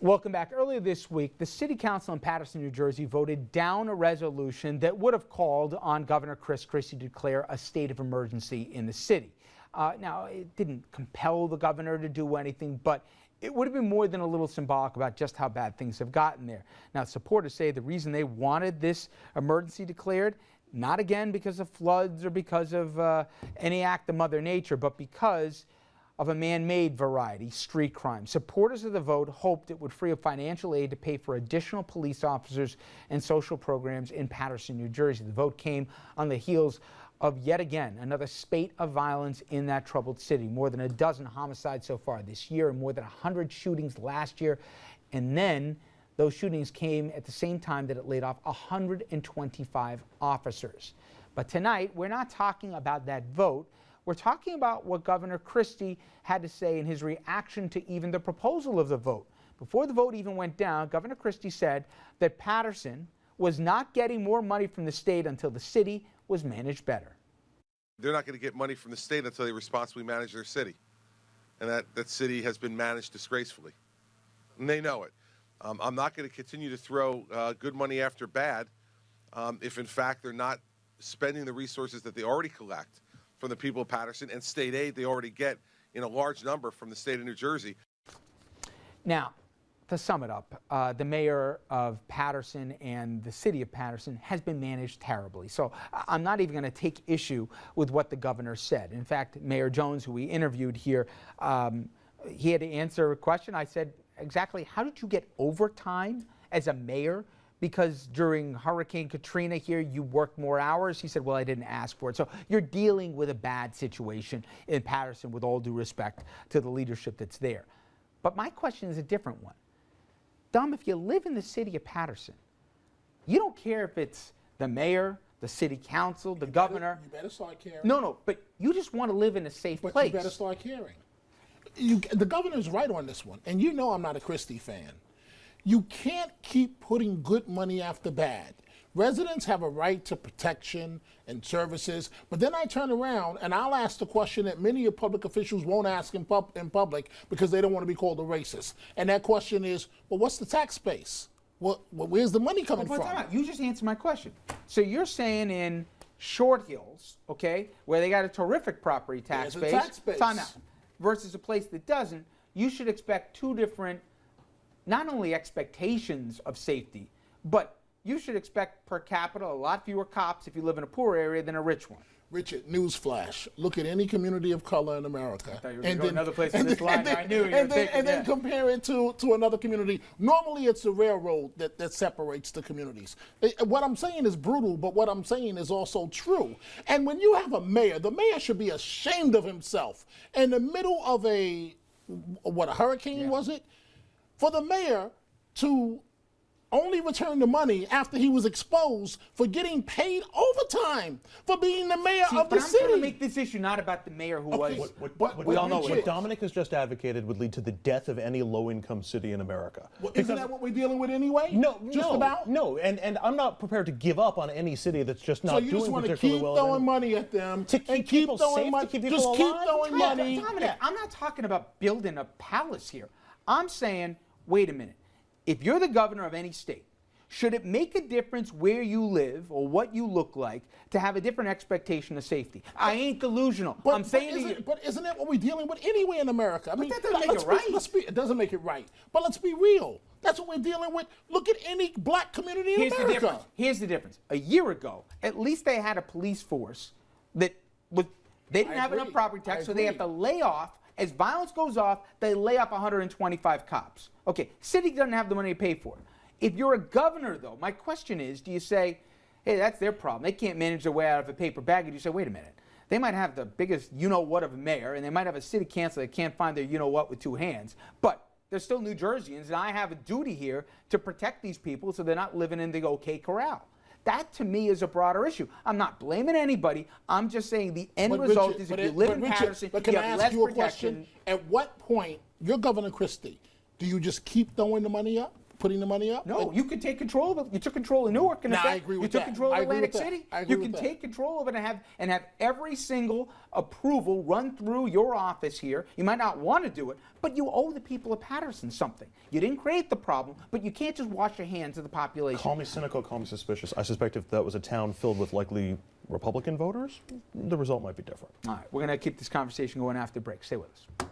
Welcome back. Earlier this week, the City Council in Paterson, New Jersey voted down a resolution that would have called on Governor Chris Christie to declare a state of emergency in the city. Now, it didn't compel the governor to do anything, but it would have been more than a little symbolic about just how bad things have gotten there. Now, supporters say the reason they wanted this emergency declared, not again because of floods or because of any act of Mother Nature, but because of a man-made variety, street crime. Supporters of the vote hoped it would free up financial aid to pay for additional police officers and social programs in Paterson, New Jersey. The vote came on the heels of yet again another spate of violence in that troubled city. More than a dozen homicides so far this year and more than 100 shootings last year. And then those shootings came at the same time that it laid off 125 officers. But tonight, we're not talking about that vote. We're talking about what Governor Christie had to say in his reaction to even the proposal of the vote. Before the vote even went down, Governor Christie said that Paterson was not getting more money from the state until the city was managed better. They're not going to get money from the state until they responsibly manage their city. And that city has been managed disgracefully. And they know it. I'm not going to continue to throw good money after bad if, in fact, they're not spending the resources that they already collect from the people of Paterson and state aid they already get in a large number from the state of New Jersey. Now, to sum it up, the mayor of Paterson and the city of Paterson has been managed terribly. So I'm not even going to take issue with what the governor said. In fact, Mayor Jones, who we interviewed here, he had to answer a question. I said, exactly, how did you get overtime as a mayor? Because during Hurricane Katrina here, you worked more hours? He said, well, I didn't ask for it. So you're dealing with a bad situation in Paterson, with all due respect to the leadership that's there. But my question is a different one. Dom, if you live in the city of Paterson, you don't care if it's the mayor, the city council, the governor. You better start caring. No, but you just want to live in a safe place. But you better start caring. The governor's right on this one, and you know I'm not a Christie fan. You can't keep putting good money after bad. Residents have a right to protection and services, but then I turn around and I'll ask the question that many of public officials won't ask in public because they don't want to be called a racist. And that question is, well, what's the tax base? Where's the money coming from? You just answered my question. So you're saying in Short Hills, okay, where they got a terrific property tax base, time out, versus a place that doesn't, you should expect two different, not only expectations of safety, but you should expect per capita a lot fewer cops if you live in a poor area than a rich one. Richard, newsflash. Look at any community of color in America. I thought you were going to go another place in this line. I knew you were taking and then compare it to another community. Normally, it's the railroad that separates the communities. What I'm saying is brutal, but what I'm saying is also true. And when you have a mayor, the mayor should be ashamed of himself. In the middle of a hurricane was it? For the mayor to only return the money after he was exposed for getting paid overtime for being the mayor of the city. I'm trying to make this issue not about the mayor who was. We all know what Dominic has just advocated would lead to the death of any low-income city in America. Well, isn't that what we're dealing with anyway? No, and I'm not prepared to give up on any city that's just not doing particularly well. So you just want to keep throwing money at them to keep people safe, to keep people alive? Just keep throwing money. Dominic, I'm not talking about building a palace here. I'm saying, wait a minute. If you're the governor of any state, should it make a difference where you live or what you look like to have a different expectation of safety? I ain't delusional. I'm saying to you. But isn't that what we're dealing with anyway in America? I mean, that doesn't make it right. It doesn't make it right. But let's be real. That's what we're dealing with. Look at any black community in America. Here's the difference. A year ago, at least they had a police force that they didn't have enough property tax, so they have to lay off. As violence goes off, they lay off 125 cops. Okay, city doesn't have the money to pay for it. If you're a governor, though, my question is, do you say, hey, that's their problem. They can't manage their way out of a paper bag. And you say, wait a minute. They might have the biggest you-know-what of a mayor, and they might have a city council that can't find their you-know-what with two hands. But they're still New Jerseyans, and I have a duty here to protect these people so they're not living in the OK Corral. That, to me, is a broader issue. I'm not blaming anybody. I'm just saying the end result is if you live in Paterson, you have less protection. At what point, you're Governor Christie, do you just keep throwing the money up? putting the money up? No, you could take control of it. You took control of Newark, and No, I agree with you took that. control of I agree Atlantic with that. City. I agree You can with that. take control of it and have every single approval run through your office here. You might not want to do it, but you owe the people of Paterson something. You didn't create the problem, but you can't just wash your hands of the population. Call me cynical, call me suspicious. I suspect if that was a town filled with likely Republican voters, the result might be different. All right, we're going to keep this conversation going after break. Stay with us.